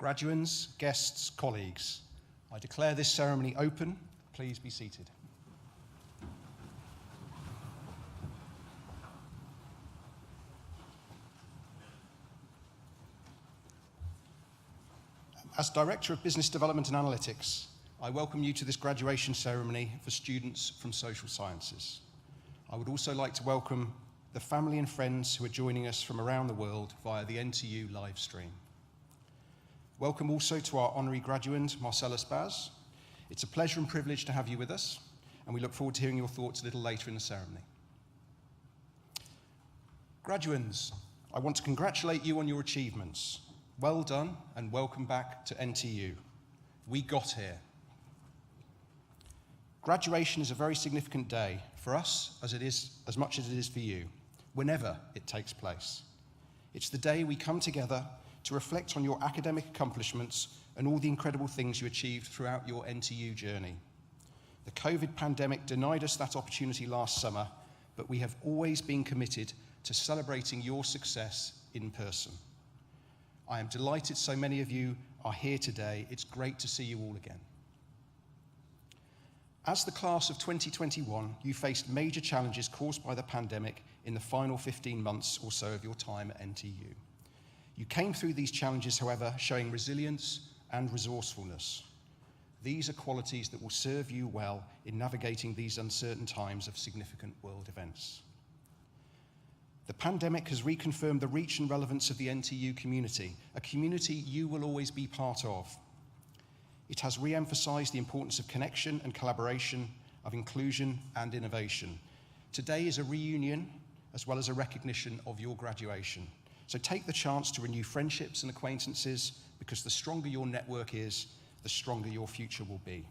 Graduands, guests, colleagues, I declare this ceremony open. Please be seated. As Director of Business Development and Analytics, I welcome you to this graduation ceremony for students from social sciences. I would also like to welcome the family and friends who are joining us from around the world via the NTU live stream. Welcome also to our honorary graduand, Marcellus Baz. It's a pleasure and privilege to have you with us, and we look forward to hearing your thoughts a little later in the ceremony. Graduands, I want to congratulate you on your achievements. Well done and welcome back to NTU. We got here. Graduation is a very significant day for us as much as it is for you, whenever it takes place. It's the day we come together to reflect on your academic accomplishments and all the incredible things you achieved throughout your NTU journey. The COVID pandemic denied us that opportunity last summer, but we have always been committed to celebrating your success in person. I am delighted so many of you are here today. It's great to see you all again. As the class of 2021, you faced major challenges caused by the pandemic in the final 15 months or so of your time at NTU. You came through these challenges, however, showing resilience and resourcefulness. These are qualities that will serve you well in navigating these uncertain times of significant world events. The pandemic has reconfirmed the reach and relevance of the NTU community, a community you will always be part of. It has re-emphasized the importance of connection and collaboration, of inclusion and innovation. Today is a reunion as well as a recognition of your graduation. So take the chance to renew friendships and acquaintances, because the stronger your network is, the stronger your future will be.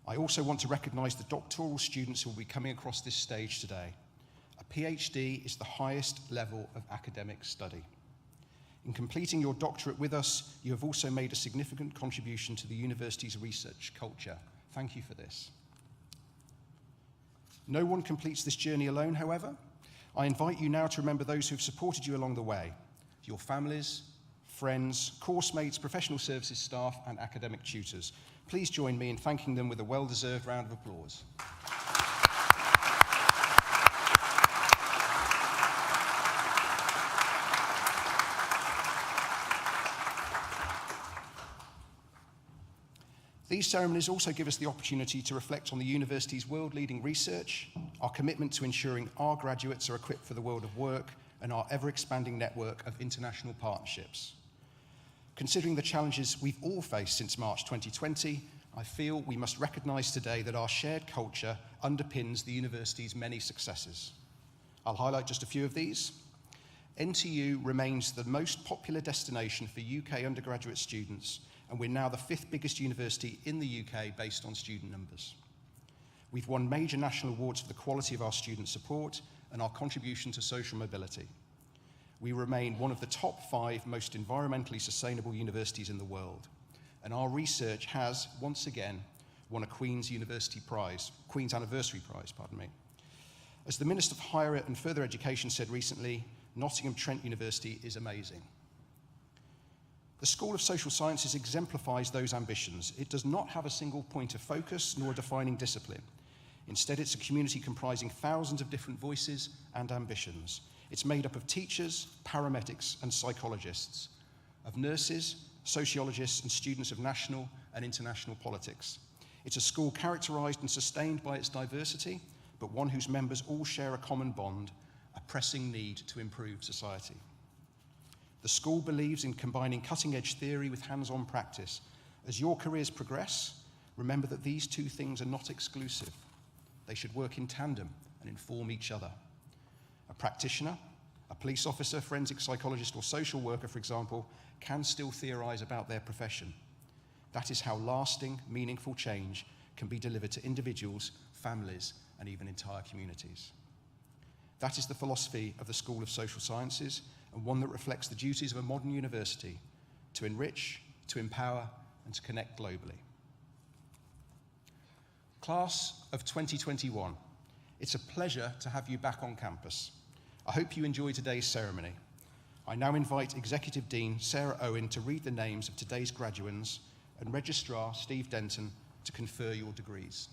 I also want to recognize the doctoral students who will be coming across this stage today. A PhD is the highest level of academic study. In completing your doctorate with us, you have also made a significant contribution to the university's research culture. Thank you for this. No one completes this journey alone, however. I invite you now to remember those who have supported you along the way, your families, friends, course mates, professional services staff, and academic tutors. Please join me in thanking them with a well-deserved round of applause. These ceremonies also give us the opportunity to reflect on the university's world-leading research, our commitment to ensuring our graduates are equipped for the world of work, and our ever-expanding network of international partnerships. Considering the challenges we've all faced since March 2020, I feel we must recognize today that our shared culture underpins the university's many successes. I'll highlight just a few of these. NTU remains the most popular destination for UK undergraduate students, and we're now the 5th biggest university in the UK based on student numbers. We've won major national awards for the quality of our student support and our contribution to social mobility. We remain one of the top 5 most environmentally sustainable universities in the world, and our research has, once again, won a Queen's Anniversary Prize. As the Minister for Higher and Further Education said recently, Nottingham Trent University is amazing. The School of Social Sciences exemplifies those ambitions. It does not have a single point of focus nor a defining discipline. Instead, it's a community comprising thousands of different voices and ambitions. It's made up of teachers, paramedics, and psychologists, of nurses, sociologists, and students of national and international politics. It's a school characterized and sustained by its diversity, but one whose members all share a common bond, a pressing need to improve society. The school believes in combining cutting-edge theory with hands-on practice. As your careers progress, remember that these two things are not exclusive. They should work in tandem and inform each other. A practitioner, a police officer, forensic psychologist, or social worker, for example, can still theorize about their profession. That is how lasting, meaningful change can be delivered to individuals, families, and even entire communities. That is the philosophy of the School of Social Sciences, and one that reflects the duties of a modern university: to enrich, to empower, and to connect globally. Class of 2021, it's a pleasure to have you back on campus. I hope you enjoy today's ceremony. I now invite Executive Dean Sarah Owen to read the names of today's graduands and Registrar Steve Denton to confer your degrees.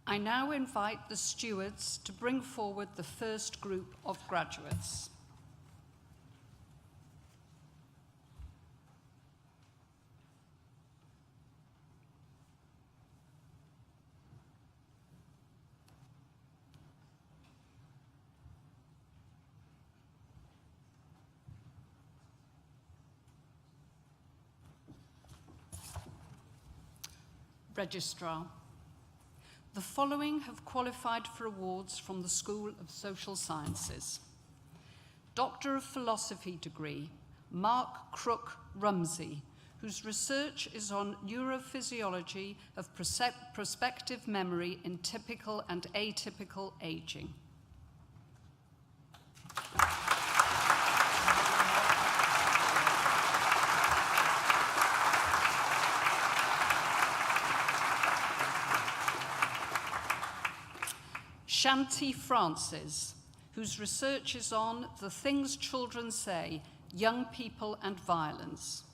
I now invite the stewards to bring forward the first group of graduates. Registrar. The following have qualified for awards from the School of Social Sciences. Doctor of Philosophy degree, Mark Crook Rumsey, whose research is on neurophysiology of prospective memory in typical and atypical aging. Shanti Francis, whose research is on the things children say, young people and violence.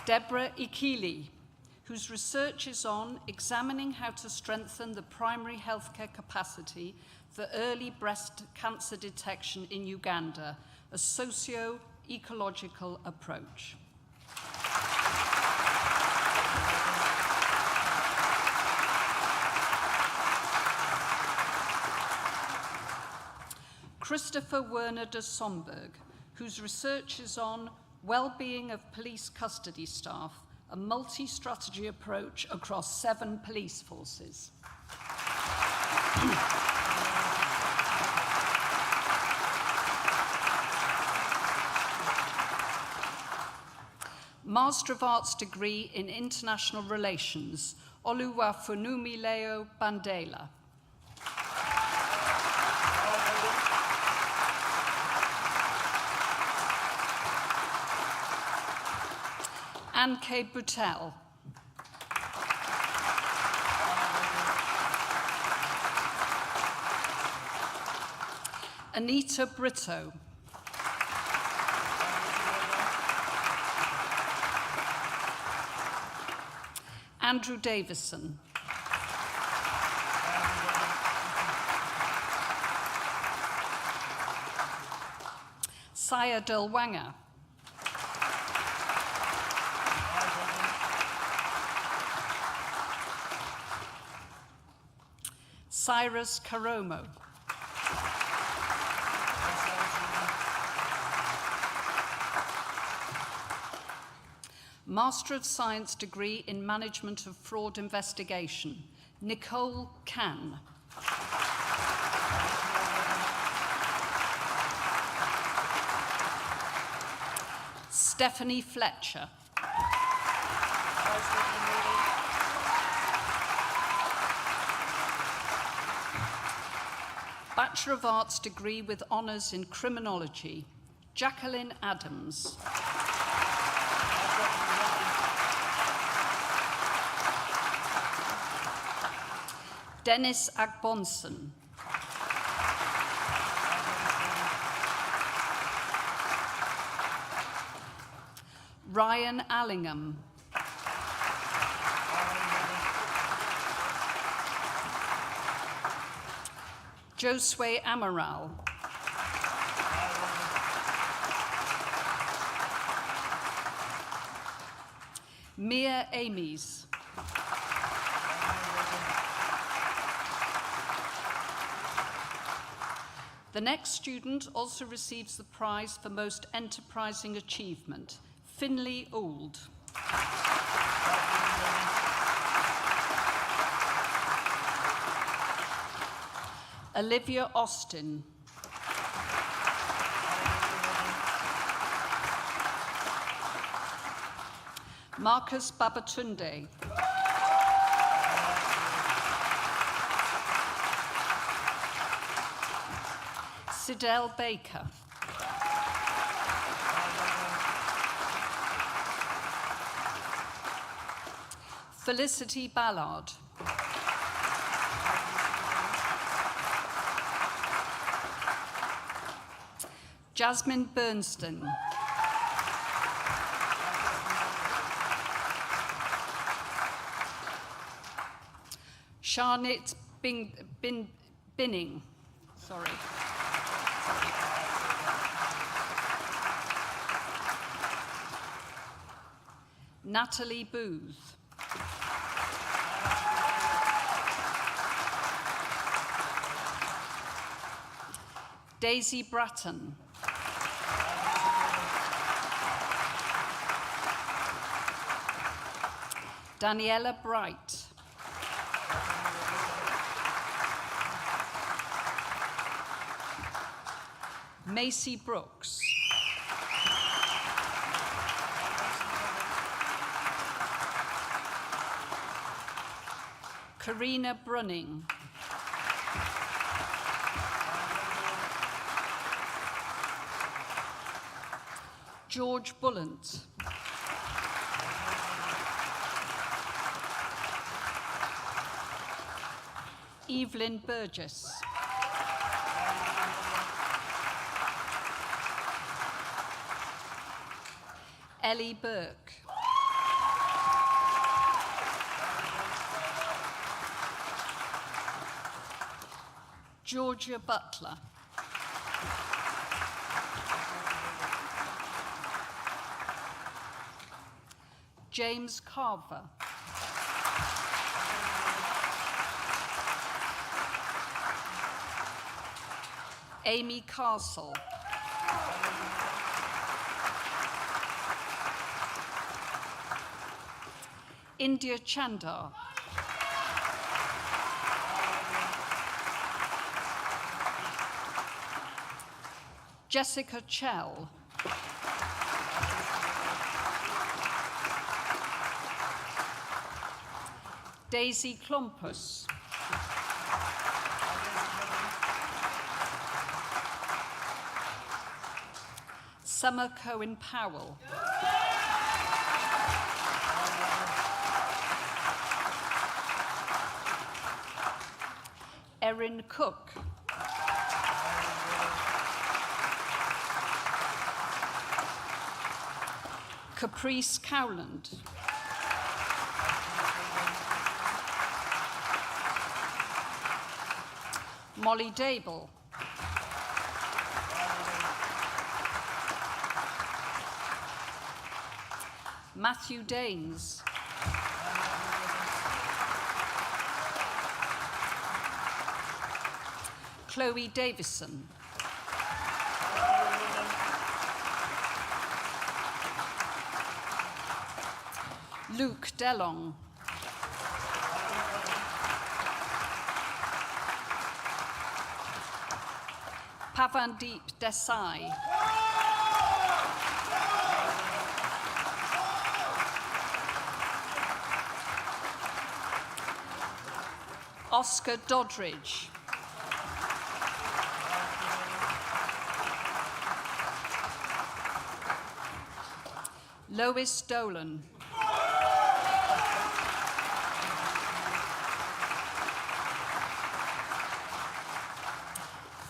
Deborah Ikili, whose research is on examining how to strengthen the primary healthcare capacity for early breast cancer detection in Uganda, a socio-ecological approach. Christopher Werner de Somberg, whose research is on well-being of police custody staff, a multi-strategy approach across 7 police forces. Master of Arts degree in International Relations, Oluwafunumileo Bandela. Anke Butel. Anita Brito. Andrew Davison. Saya Delwanga. Cyrus Karomo. Master of Science degree in Management of Fraud Investigation, Nicole Can. Stephanie Fletcher. Bachelor of Arts degree with honours in Criminology, Jacqueline Adams. Dennis Agbonson. Ryan Allingham. Josue Amaral. Mia Amies. The next student also receives the prize for most enterprising achievement, Finley Ould. Olivia Austin. Marcus Babatunde. Sidel Baker. Felicity Ballard. Jasmine Bernstein. Charnit Binning. Sorry. Natalie Booth. Daisy Bratton. Daniela Bright. Macy Brooks. Karina Brunning. George Bullant. Evelyn Burgess. Ellie Burke. Georgia Butler. James Carver. Amy Castle. India Chandar. Jessica Chell. Daisy Klompus. Summer Cohen Powell. Erin Cook. Caprice Cowland. Molly Dable. Matthew Daines. Chloe Davison. Luke Delong. Pavandeep Desai. Oscar Doddridge. Lois Dolan.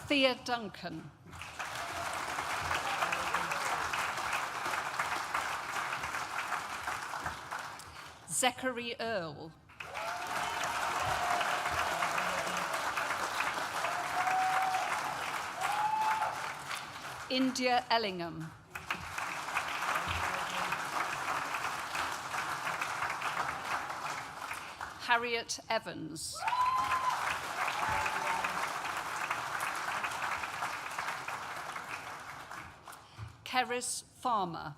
Thea Duncan. Zachary Earle. India Ellingham. Harriet Evans. Keris Farmer.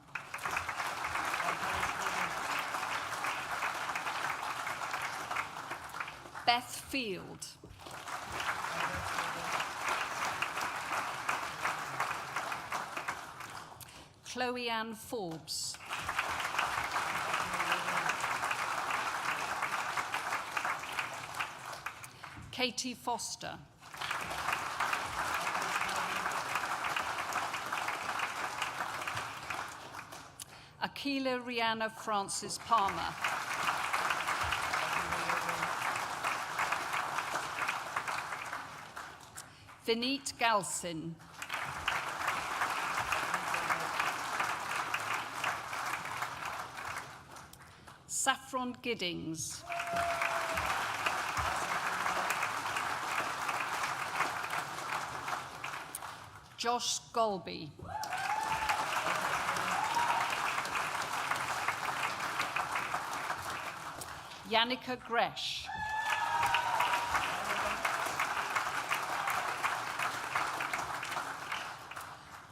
Beth Field. Chloe Ann Forbes. Katie Foster. Akila Rihanna Francis Palmer. Vineet Galsin. Saffron Giddings. Josh Golby. Yannicka Gresh.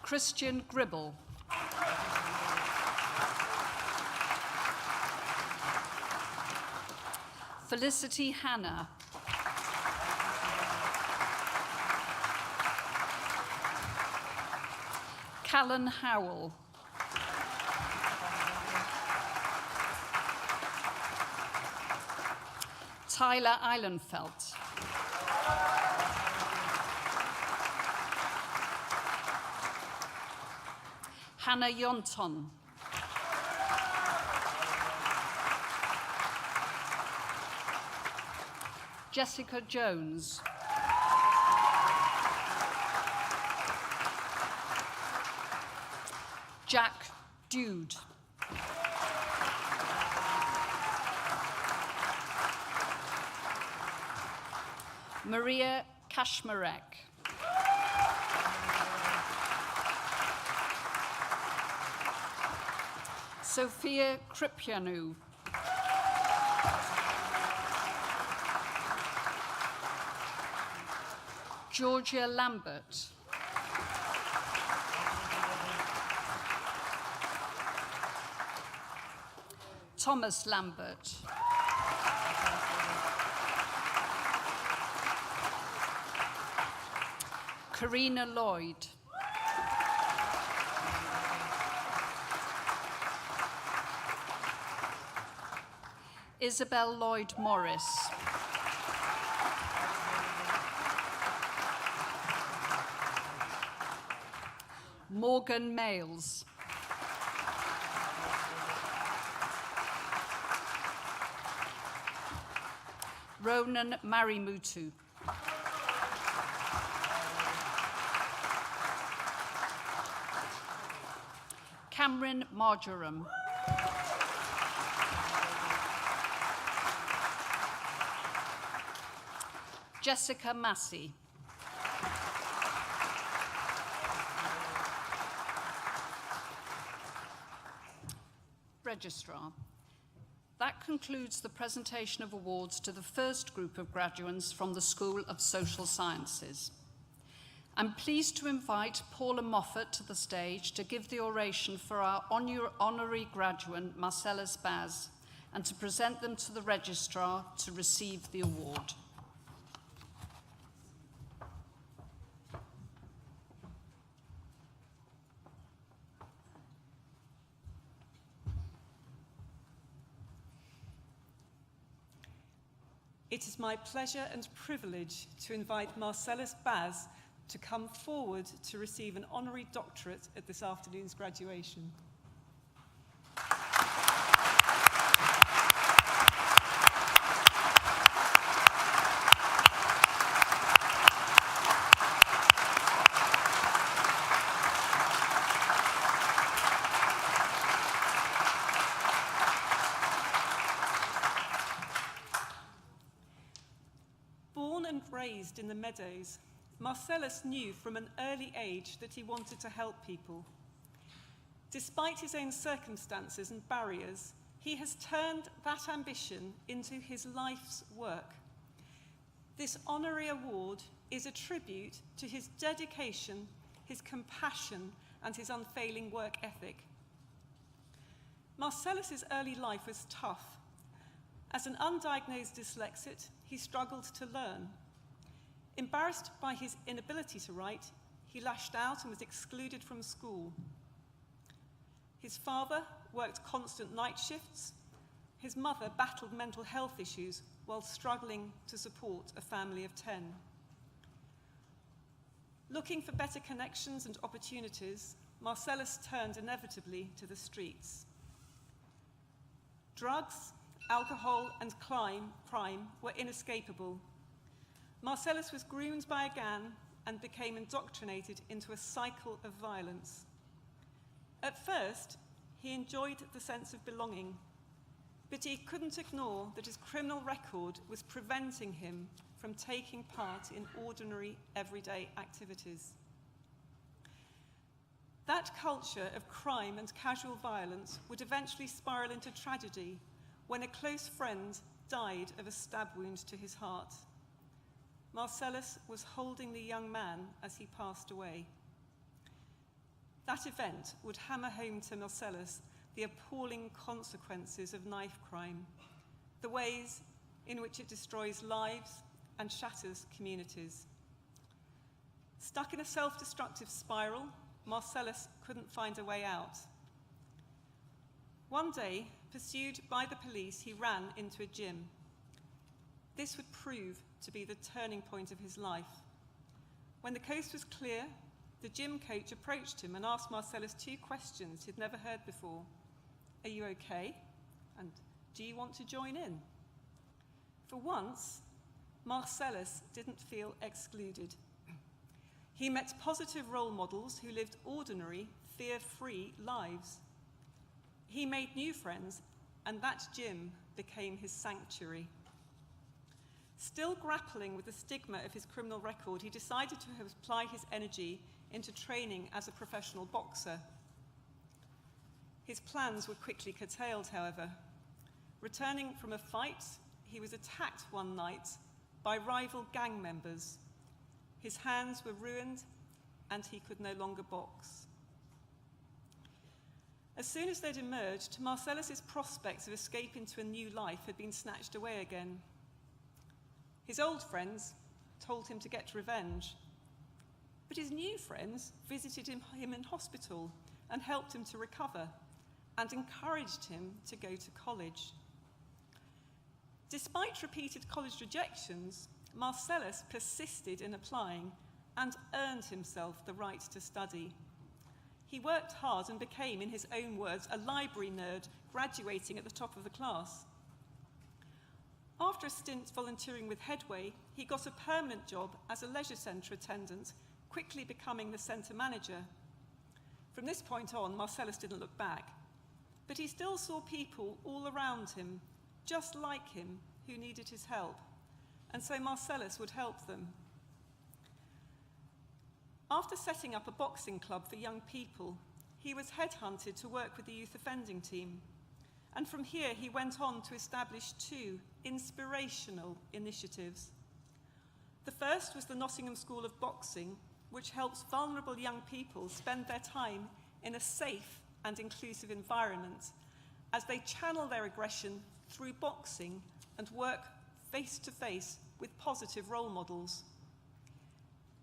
Christian Gribble. Felicity Hanna. Callan Howell. Tyler Eilenfeld. Hannah Yonton. Jessica Jones. Jack Dude. Maria Kashmarek. Sophia Kripyanu. Georgia Lambert. Thomas Lambert. Karina Lloyd. Isabel Lloyd Morris. Morgan Males. Ronan Marimutu. Cameron Marjoram. Jessica Massey. Registrar. That concludes the presentation of awards to the first group of graduates from the School of Social Sciences. I'm pleased to invite Paula Moffat to the stage to give the oration for our honorary graduate, Marcellus Baz, and to present them to the registrar to receive the award. It is my pleasure and privilege to invite Marcellus Baz to come forward to receive an honorary doctorate at this afternoon's graduation. Born and raised in the Meadows, Marcellus knew from an early age that he wanted to help people. Despite his own circumstances and barriers, he has turned that ambition into his life's work. This honorary award is a tribute to his dedication, his compassion, and his unfailing work ethic. Marcellus's early life was tough. As an undiagnosed dyslexic, he struggled to learn. Embarrassed by his inability to write, he lashed out and was excluded from school. His father worked constant night shifts. His mother battled mental health issues while struggling to support a family of 10. Looking for better connections and opportunities, Marcellus turned inevitably to the streets. Drugs, alcohol, and crime were inescapable. Marcellus was groomed by a gang and became indoctrinated into a cycle of violence. At first, he enjoyed the sense of belonging, but he couldn't ignore that his criminal record was preventing him from taking part in ordinary, everyday activities. That culture of crime and casual violence would eventually spiral into tragedy when a close friend died of a stab wound to his heart. Marcellus was holding the young man as he passed away. That event would hammer home to Marcellus the appalling consequences of knife crime, the ways in which it destroys lives and shatters communities. Stuck in a self-destructive spiral, Marcellus couldn't find a way out. One day, pursued by the police, he ran into a gym. This would prove to be the turning point of his life. When the coast was clear, the gym coach approached him and asked Marcellus 2 questions he'd never heard before. Are you okay? And do you want to join in? For once, Marcellus didn't feel excluded. He met positive role models who lived ordinary, fear-free lives. He made new friends, and that gym became his sanctuary. Still grappling with the stigma of his criminal record, he decided to apply his energy into training as a professional boxer. His plans were quickly curtailed, however. Returning from a fight, he was attacked one night by rival gang members. His hands were ruined, and he could no longer box. As soon as they'd emerged, Marcellus's prospects of escaping to a new life had been snatched away again. His old friends told him to get revenge, but his new friends visited him in hospital and helped him to recover and encouraged him to go to college. Despite repeated college rejections, Marcellus persisted in applying and earned himself the right to study. He worked hard and became, in his own words, a library nerd, graduating at the top of the class. After a stint volunteering with Headway, he got a permanent job as a leisure centre attendant, quickly becoming the centre manager. From this point on, Marcellus didn't look back, but he still saw people all around him, just like him, who needed his help, and so Marcellus would help them. After setting up a boxing club for young people, he was headhunted to work with the youth offending team, and from here he went on to establish 2 inspirational initiatives. The first was the Nottingham School of Boxing, which helps vulnerable young people spend their time in a safe and inclusive environment as they channel their aggression through boxing and work face-to-face with positive role models.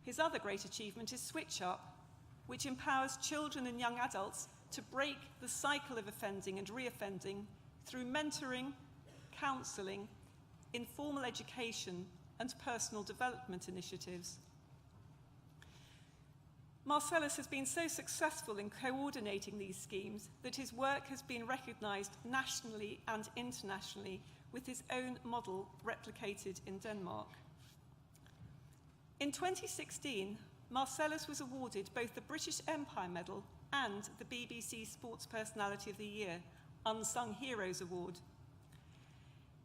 His other great achievement is Switch Up, which empowers children and young adults to break the cycle of offending and reoffending through mentoring, counselling, informal education, and personal development initiatives. Marcellus has been so successful in coordinating these schemes that his work has been recognised nationally and internationally, with his own model replicated in Denmark. In 2016, Marcellus was awarded both the British Empire Medal and the BBC Sports Personality of the Year Unsung Heroes Award.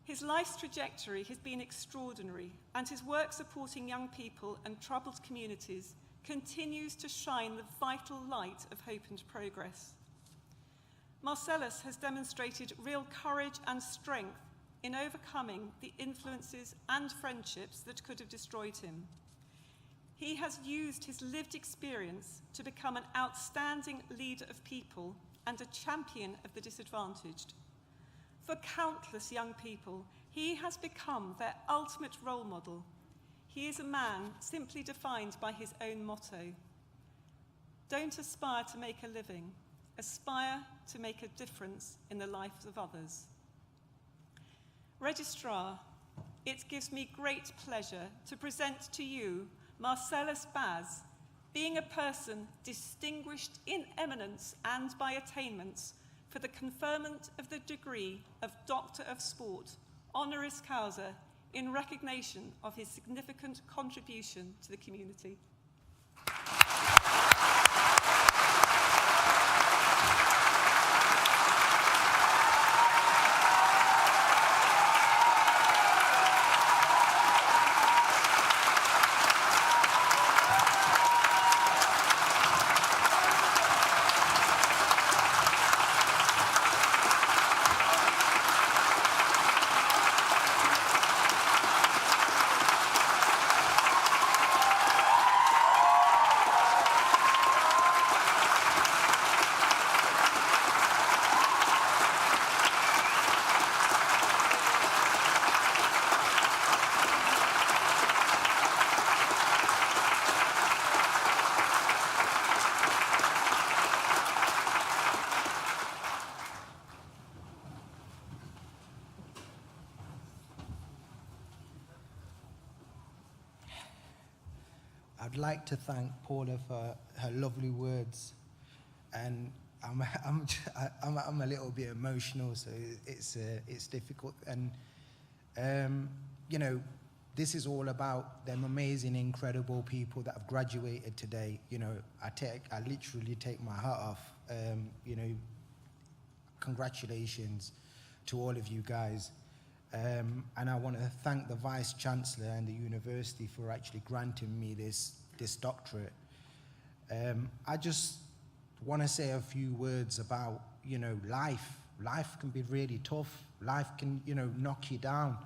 His life's trajectory has been extraordinary, and his work supporting young people and troubled communities continues to shine the vital light of hope and progress. Marcellus has demonstrated real courage and strength in overcoming the influences and friendships that could have destroyed him. He has used his lived experience to become an outstanding leader of people and a champion of the disadvantaged. For countless young people, he has become their ultimate role model. He is a man simply defined by his own motto: don't aspire to make a living, aspire to make a difference in the lives of others. Registrar, it gives me great pleasure to present to you Marcellus Baz, being a person distinguished in eminence and by attainments for for the conferment of the degree of Doctor of Sport, honoris causa, in recognition of his significant contribution to the community. I'd like to thank Paula for her lovely words, and I'm a little bit emotional, so it's difficult. And you know, this is all about them amazing, incredible people that have graduated today. You know, I literally take my hat off. You know, congratulations to all of you guys. And I want to thank the Vice Chancellor and the university for actually granting me this doctorate. I just want to say a few words about, you know, life. Life can be really tough. Life can, you know, knock you down.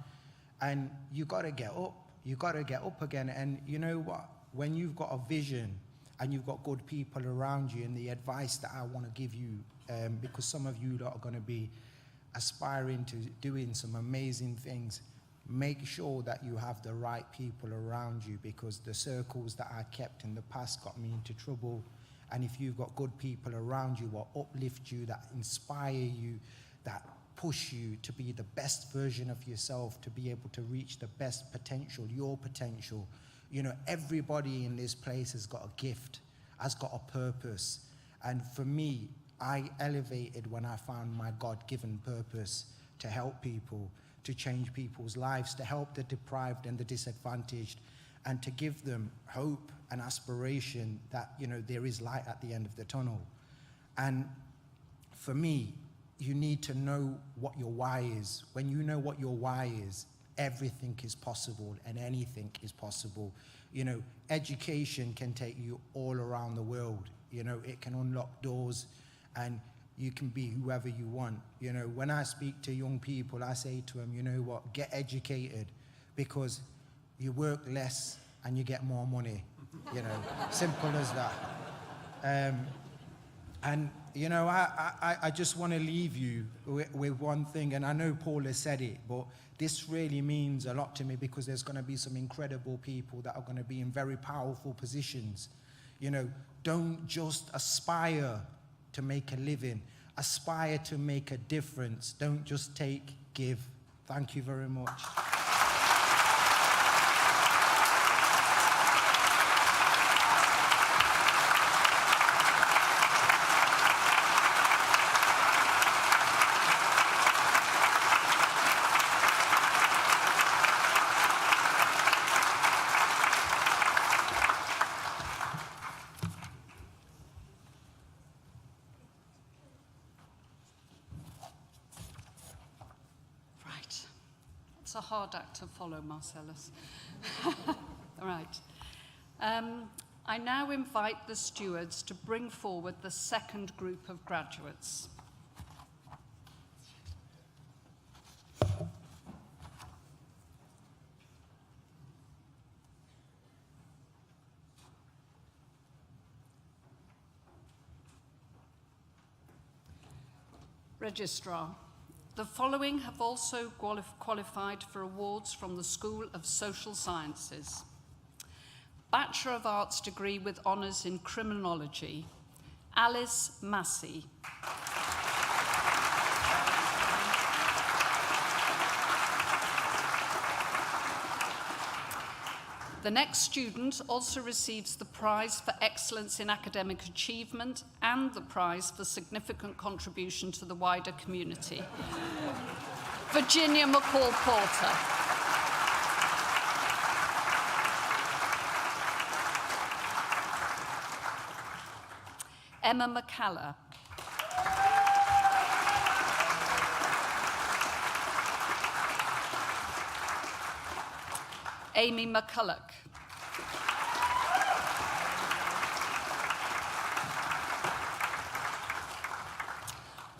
And you got to get up. You got to get up again. And you know what? When you've got a vision and you've got good people around you, and the advice that I want to give you, because some of you are going to be aspiring to doing some amazing things, make sure that you have the right people around you, because the circles that I kept in the past got me into trouble. And if you've got good people around you that uplift you, that inspire you, that push you to be the best version of yourself, to be able to reach the best potential, your potential. You know, everybody in this place has got a gift, has got a purpose. And for me, I elevated when I found my God-given purpose to help people, to change people's lives, to help the deprived and the disadvantaged, and to give them hope and aspiration that, you know, there is light at the end of the tunnel. And for me, you need to know what your why is. When you know what your why is, everything is possible and anything is possible. You know, education can take you all around the world. You know, it can unlock doors, and you can be whoever you want. You know, when I speak to young people, I say to them, you know what, get educated, because you work less and you get more money. You know, simple as that. And, you know, I just want to leave you with one thing, and I know Paul has said it, but this really means a lot to me, because there's going to be some incredible people that are going to be in very powerful positions. You know, don't just aspire to make a living, aspire to make a difference. Don't just take, give. Thank you very much. It's a hard act to follow, Marcellus. All right. I now invite the stewards to bring forward the second group of graduates. Registrar. The following have also qualified for awards from the School of Social Sciences. Bachelor of Arts degree with honours in Criminology, Alice Massey. The next student also receives the prize for excellence in academic achievement and the prize for significant contribution to the wider community. Virginia McCall Porter. Emma McCalla. Amy McCulloch.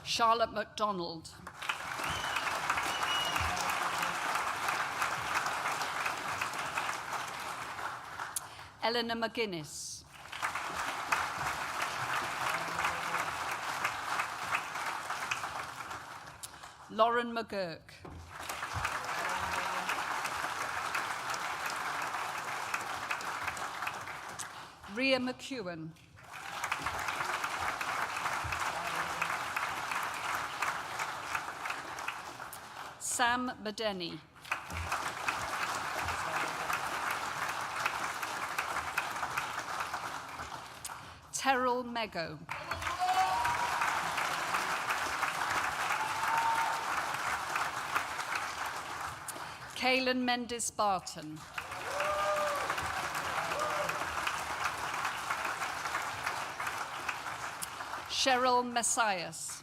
Charlotte MacDonald. Eleanor McGuinness. Lauren McGurk. Rhea McEwen. Sam Badeni. Terrell Mego. Kaylin Mendes Barton. Cheryl Messias.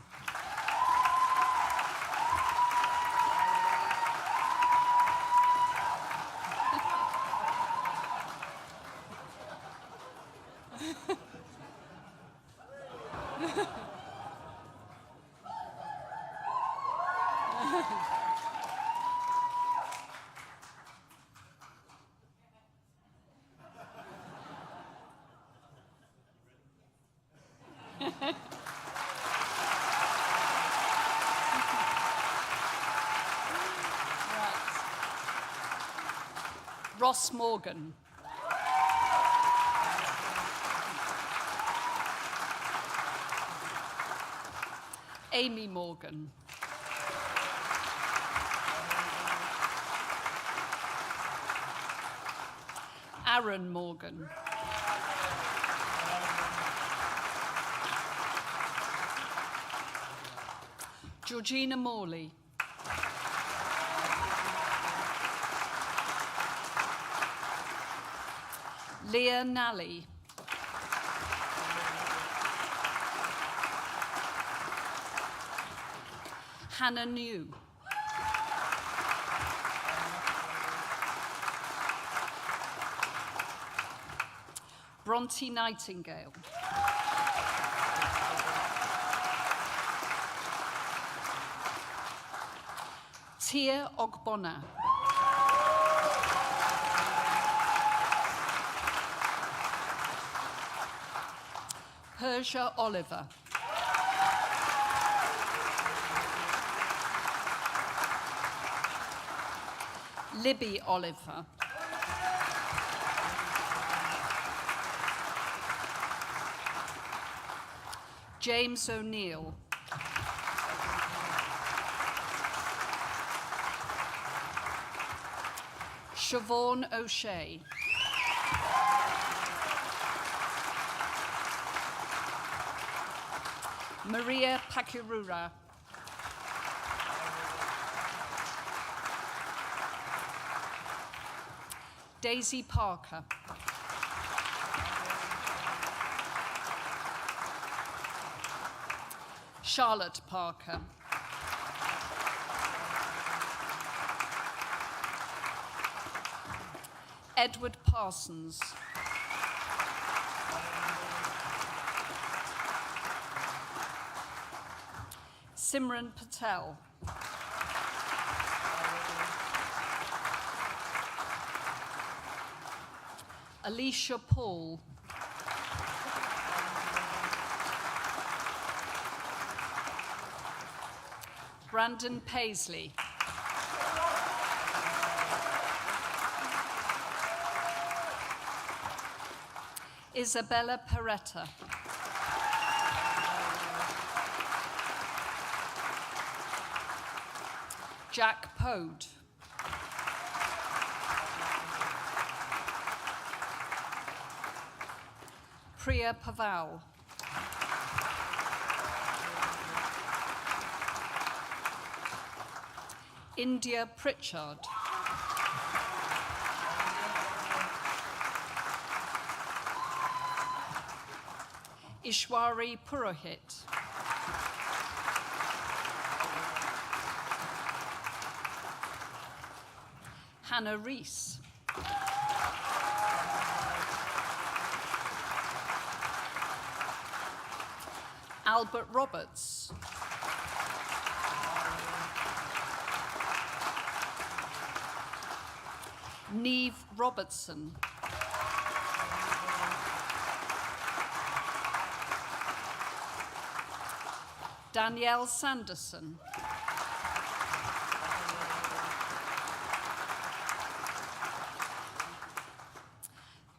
Ross Morgan. Amy Morgan. Aaron Morgan. Georgina Morley. Leah Nally. Hannah New. Bronte Nightingale. Tia Ogbonna. Persia Oliver. Libby Oliver. James O'Neill. Siobhan O'Shea. Maria Pakirura. Daisy Parker. Charlotte Parker. Edward Parsons. Simran Patel. Alicia Paul. Brandon Paisley. Isabella Peretta. Jack Pode. Priya Paval. India Pritchard. Ishwari Purohit. Hannah Rees. Albert Roberts. Neve Robertson. Danielle Sanderson.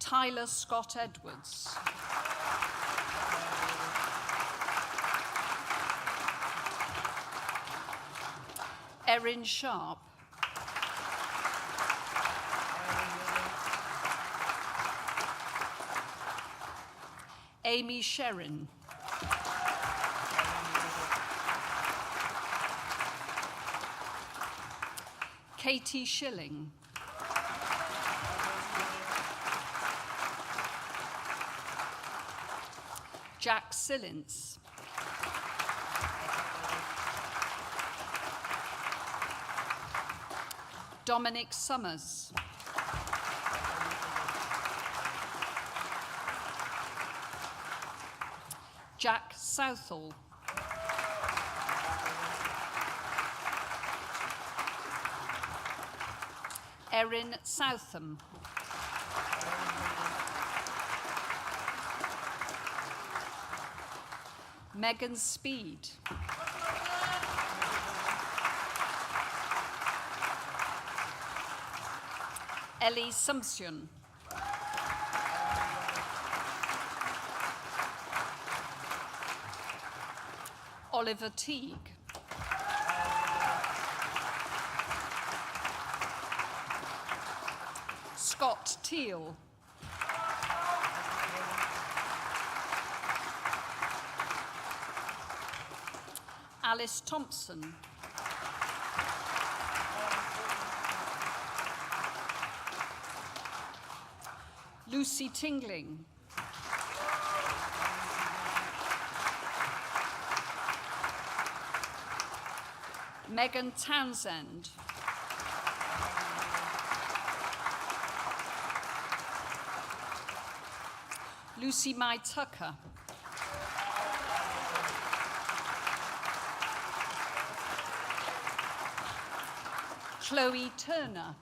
Tyler Scott Edwards. Erin Sharp. Amy Sherrin. Katie Schilling. Jack Sillins. Dominic Summers. Jack Southall. Erin Southam. Megan Speed. Ellie Sumption. Oliver Teague. Scott Teal. Alice Thompson. Lucy Tingling. Megan Townsend. Lucy Mai Tucker. Chloe Turner.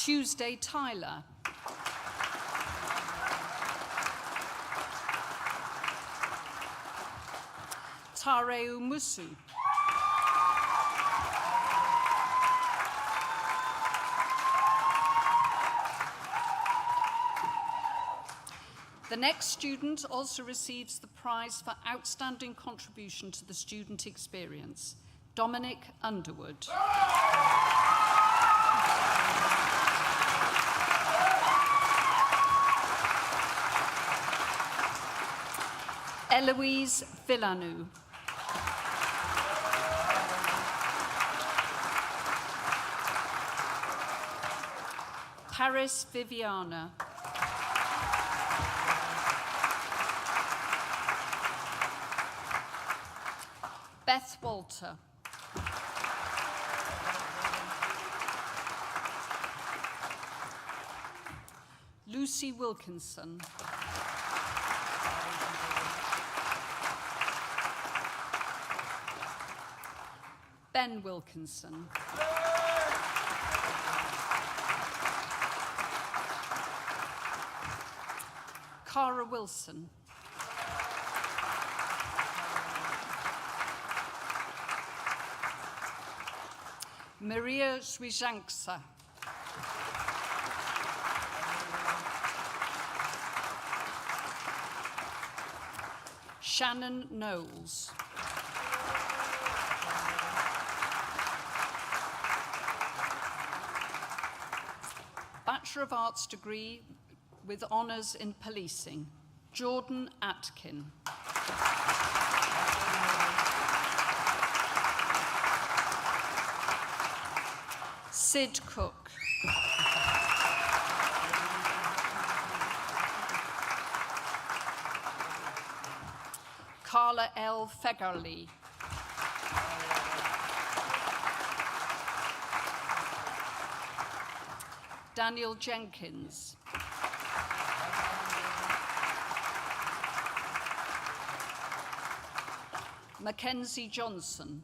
Tuesday Tyler. Tareu Musu. The next student also receives the prize for outstanding contribution to the student experience, Dominic Underwood. Eloise Villanou. Paris Viviana. Beth Walter. Lucy Wilkinson. Ben Wilkinson. Cara Wilson. Maria Swijanksa. Shannon Knowles. Bachelor of Arts degree with honours in policing, Jordan Atkin. Sid Cook. Carla L. Fegarly. Daniel Jenkins. Mackenzie Johnson.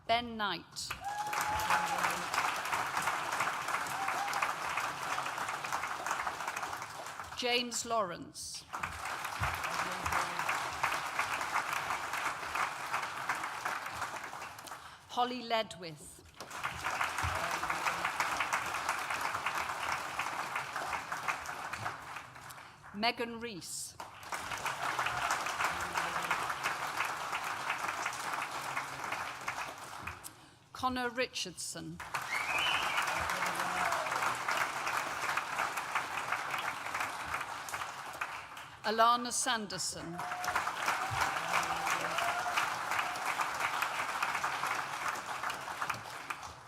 Ben Knight. James Lawrence. Holly Ledwith. Megan Rees. Connor Richardson. Alana Sanderson.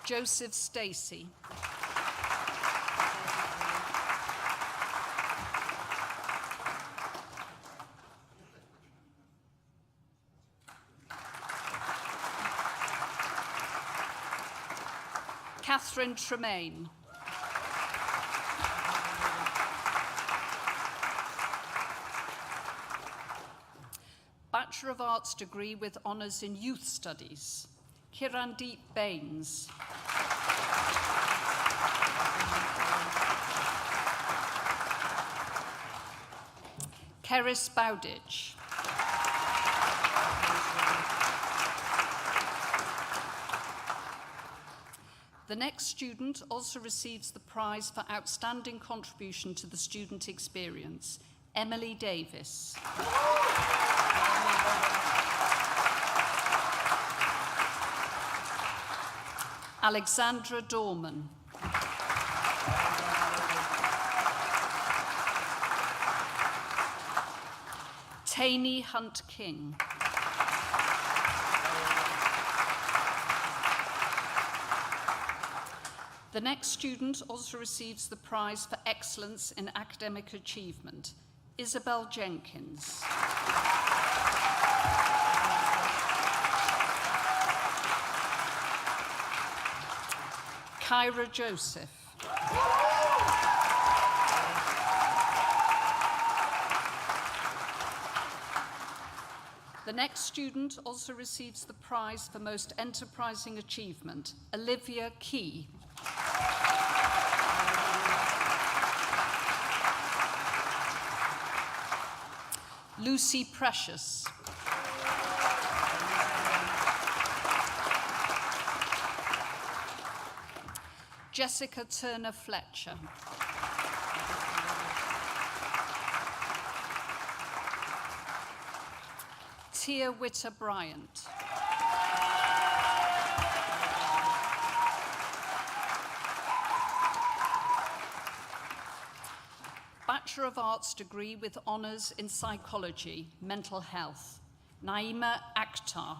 Joseph Stacey. Catherine Tremaine. Bachelor of Arts degree with honours in Youth Studies, Kirandeep Baines. Keris Bowditch. The next student also receives the prize for outstanding contribution to the student experience, Emily Davis. Alexandra Dorman. Taney Hunt King. The next student also receives the prize for excellence in academic achievement, Isabel Jenkins. Kyra Joseph. The next student also receives the prize for most enterprising achievement, Olivia Key. Lucy Precious. Jessica Turner Fletcher. Tia Witter Bryant. Bachelor of Arts degree with honours in psychology, mental health, Naima Akhtar.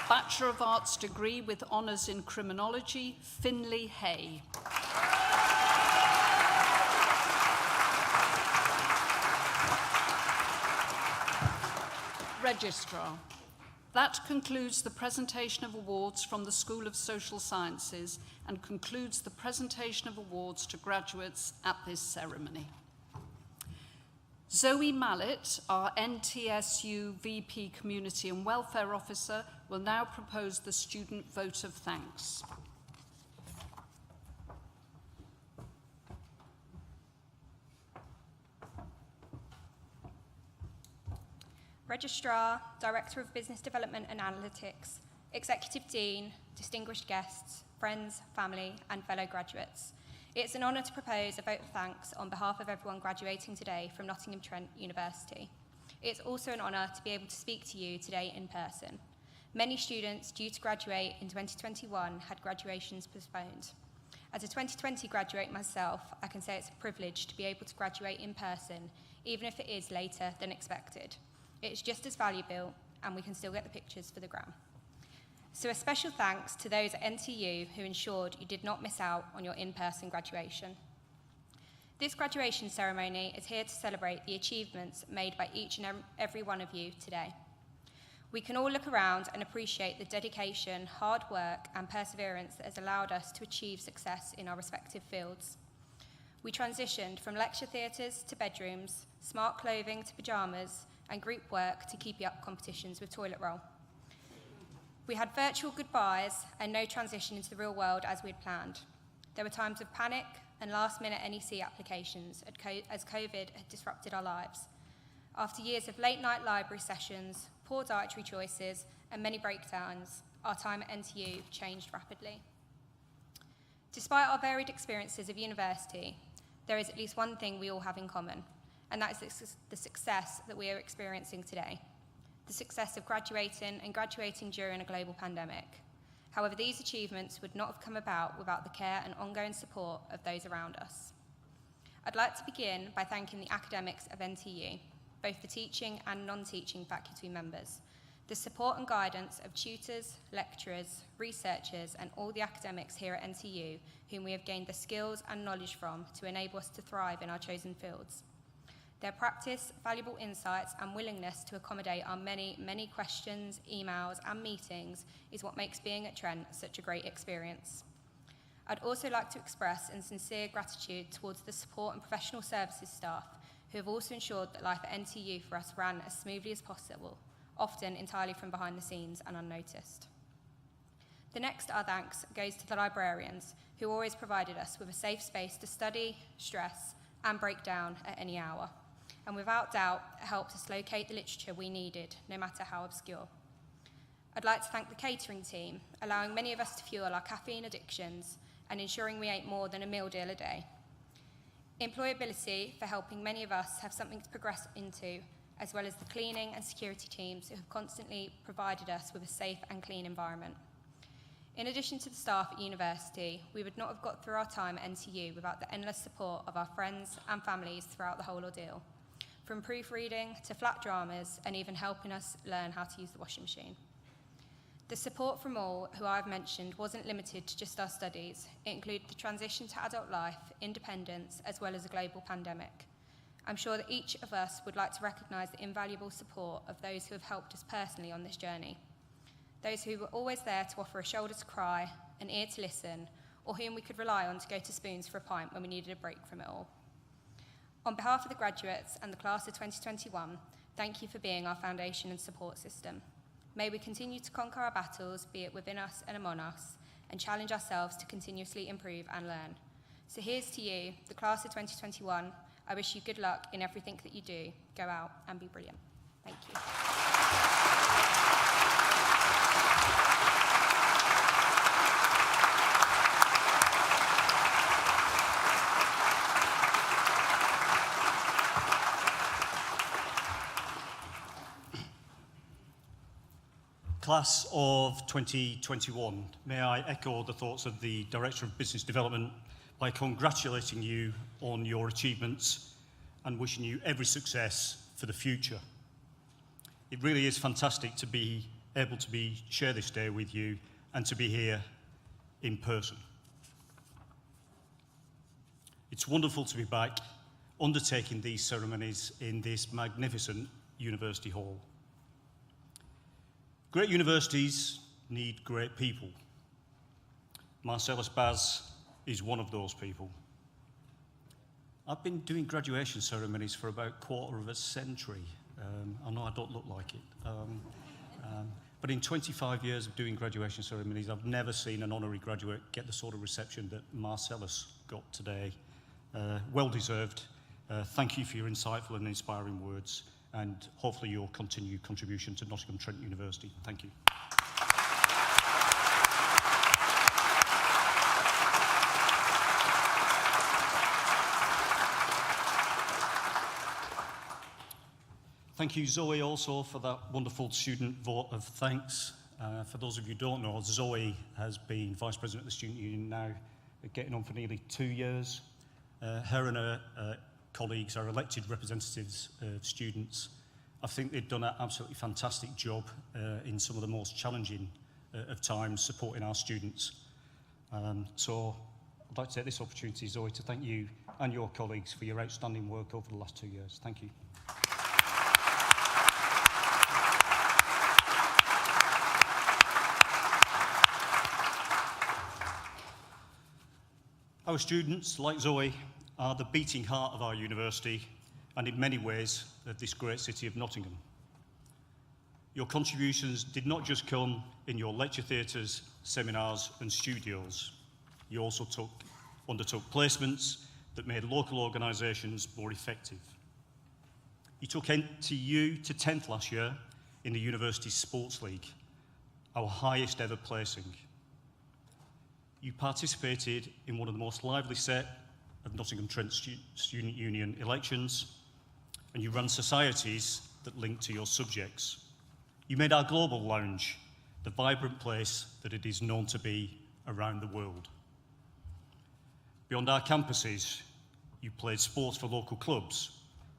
Bachelor of Arts degree with honours in criminology, Finlay Hay. Registrar. That concludes the presentation of awards from the School of Social Sciences and concludes the presentation of awards to graduates at this ceremony. Zoe Mallet, our NTSU VP Community and Welfare Officer, will now propose the student vote of thanks. Registrar, Director of Business Development and Analytics, Executive Dean, distinguished guests, friends, family, and fellow graduates. It's an honour to propose a vote of thanks on behalf of everyone graduating today from Nottingham Trent University. It's also an honour to be able to speak to you today in person. Many students due to graduate in 2021 had graduations postponed. As a 2020 graduate myself, I can say it's a privilege to be able to graduate in person, even if it is later than expected. It's just as valuable, and we can still get the pictures for the gram. So a special thanks to those at NTU who ensured you did not miss out on your in-person graduation. This graduation ceremony is here to celebrate the achievements made by each and every one of you today. We can all look around and appreciate the dedication, hard work, and perseverance that has allowed us to achieve success in our respective fields. We transitioned from lecture theatres to bedrooms, smart clothing to pyjamas, and group work to keepy up competitions with toilet roll. We had virtual goodbyes and no transition into the real world as we had planned. There were times of panic and last-minute NEC applications as COVID had disrupted our lives. After years of late-night library sessions, poor dietary choices, and many breakdowns, our time at NTU changed rapidly. Despite our varied experiences of university, there is at least one thing we all have in common, and that is the success that we are experiencing today. The success of graduating during a global pandemic. However, these achievements would not have come about without the care and ongoing support of those around us. I'd like to begin by thanking the academics of NTU, both the teaching and non-teaching faculty members, the support and guidance of tutors, lecturers, researchers, and all the academics here at NTU, whom we have gained the skills and knowledge from to enable us to thrive in our chosen fields. Their practice, valuable insights, and willingness to accommodate our many, many questions, emails, and meetings is what makes being at Trent such a great experience. I'd also like to express a sincere gratitude towards the support and professional services staff who have also ensured that life at NTU for us ran as smoothly as possible, often entirely from behind the scenes and unnoticed. The next our thanks goes to the librarians who always provided us with a safe space to study, stress, and break down at any hour, and without doubt helped us locate the literature we needed, no matter how obscure. I'd like to thank the catering team, allowing many of us to fuel our caffeine addictions and ensuring we ate more than a meal deal a day. Employability for helping many of us have something to progress into, as well as the cleaning and security teams who have constantly provided us with a safe and clean environment. In addition to the staff at university, we would not have got through our time at NTU without the endless support of our friends and families throughout the whole ordeal, from proofreading to flat dramas and even helping us learn how to use the washing machine. The support from all who I've mentioned wasn't limited to just our studies. It included the transition to adult life, independence, as well as a global pandemic. I'm sure that each of us would like to recognise the invaluable support of those who have helped us personally on this journey. Those who were always there to offer a shoulder to cry, an ear to listen, or whom we could rely on to go to Spoons for a pint when we needed a break from it all. On behalf of the graduates and the class of 2021, thank you for being our foundation and support system. May we continue to conquer our battles, be it within us and among us, and challenge ourselves to continuously improve and learn. So here's to you, the class of 2021. I wish you good luck in everything that you do. Go out and be brilliant. Thank you. Class of 2021, may I echo the thoughts of the Director of Business Development by congratulating you on your achievements and wishing you every success for the future. It really is fantastic to be able to share this day with you and to be here in person. It's wonderful to be back undertaking these ceremonies in this magnificent university hall. Great universities need great people. Marcellus Baz is one of those people. I've been doing graduation ceremonies for about a quarter of a century. I know I don't look like it. But in 25 years of doing graduation ceremonies, I've never seen an honorary graduate get the sort of reception that Marcellus got today. Well deserved. Thank you for your insightful and inspiring words, and hopefully your continued contribution to Nottingham Trent University. Thank you. Thank you, Zoe, also for that wonderful student vote of thanks. For those of you who don't know, Zoe has been Vice President of the Student Union now, getting on for nearly 2 years. Her and her colleagues are elected representatives of students. I think they've done an absolutely fantastic job in some of the most challenging of times supporting our students. So I'd like to take this opportunity, Zoe, to thank you and your colleagues for your outstanding work over the last 2 years. Thank you. Our students, like Zoe, are the beating heart of our university and in many ways of this great city of Nottingham. Your contributions did not just come in your lecture theatres, seminars and studios. You also undertook placements that made local organisations more effective. You took NTU to 10th last year in the University Sports League, our highest ever placing. You participated in one of the most lively set of Nottingham Trent Student Union elections, and you ran societies that linked to your subjects. You made our global lounge the vibrant place that it is known to be around the world. Beyond our campuses, you played sports for local clubs,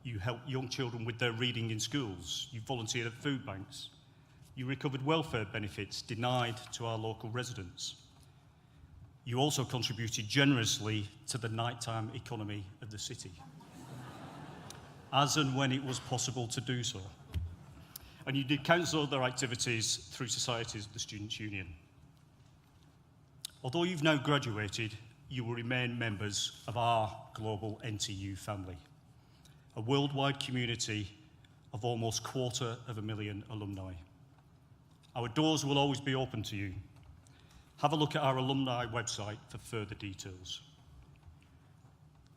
you helped young children with their reading in schools, you volunteered at food banks, you recovered welfare benefits denied to our local residents. You also contributed generously to the nighttime economy of the city, as and when it was possible to do so. And you did countless other activities through societies of the Students' Union. Although you've now graduated, you will remain members of our global NTU family, a worldwide community of almost 250,000 alumni. Our doors will always be open to you. Have a look at our alumni website for further details.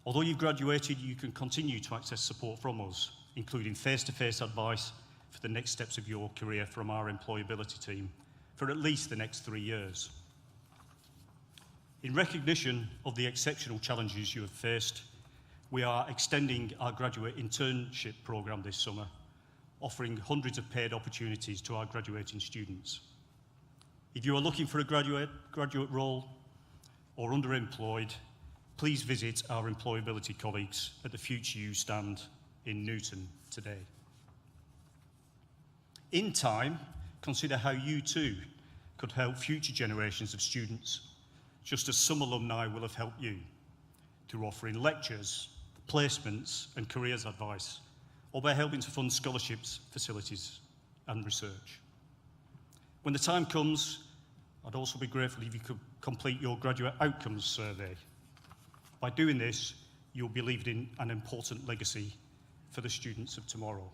Although you've graduated, you can continue to access support from us, including face-to-face advice for the next steps of your career from our employability team for at least the next 3 years. In recognition of the exceptional challenges you have faced, we are extending our graduate internship programme this summer, offering hundreds of paid opportunities to our graduating students. If you are looking for a graduate role or underemployed, please visit our employability colleagues at the Future You stand in Newton today. In time, consider how you too could help future generations of students, just as some alumni will have helped you, through offering lectures, placements and careers advice, or by helping to fund scholarships, facilities and research. When the time comes, I'd also be grateful if you could complete your graduate outcomes survey. By doing this, you'll be leaving an important legacy for the students of tomorrow.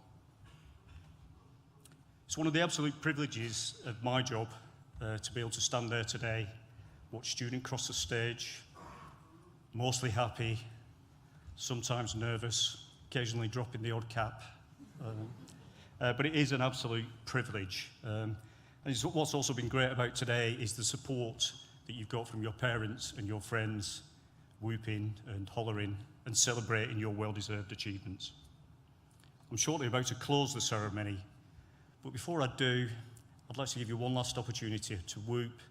It's one of the absolute privileges of my job to be able to stand there today, watch students cross the stage, mostly happy, sometimes nervous, occasionally dropping the odd cap. But it is an absolute privilege. And what's also been great about today is the support that you've got from your parents and your friends, whooping and hollering and celebrating your well-deserved achievements. I'm shortly about to close the ceremony, but before I do, I'd like to give you one last opportunity to whoop,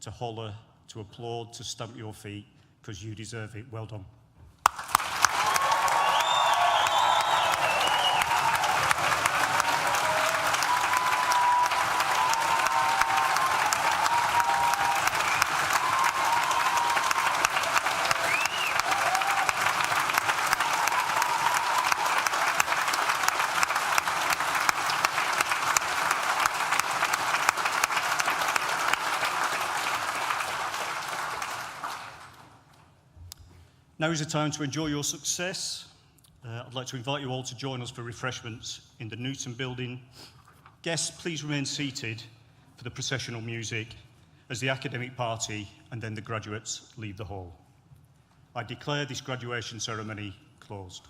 to holler, to applaud, to stamp your feet, because you deserve it. Well done. Now is the time to enjoy your success. I'd like to invite you all to join us for refreshments in the Newton building. Guests, please remain seated for the processional music as the academic party and then the graduates leave the hall. I declare this graduation ceremony closed.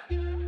Yeah.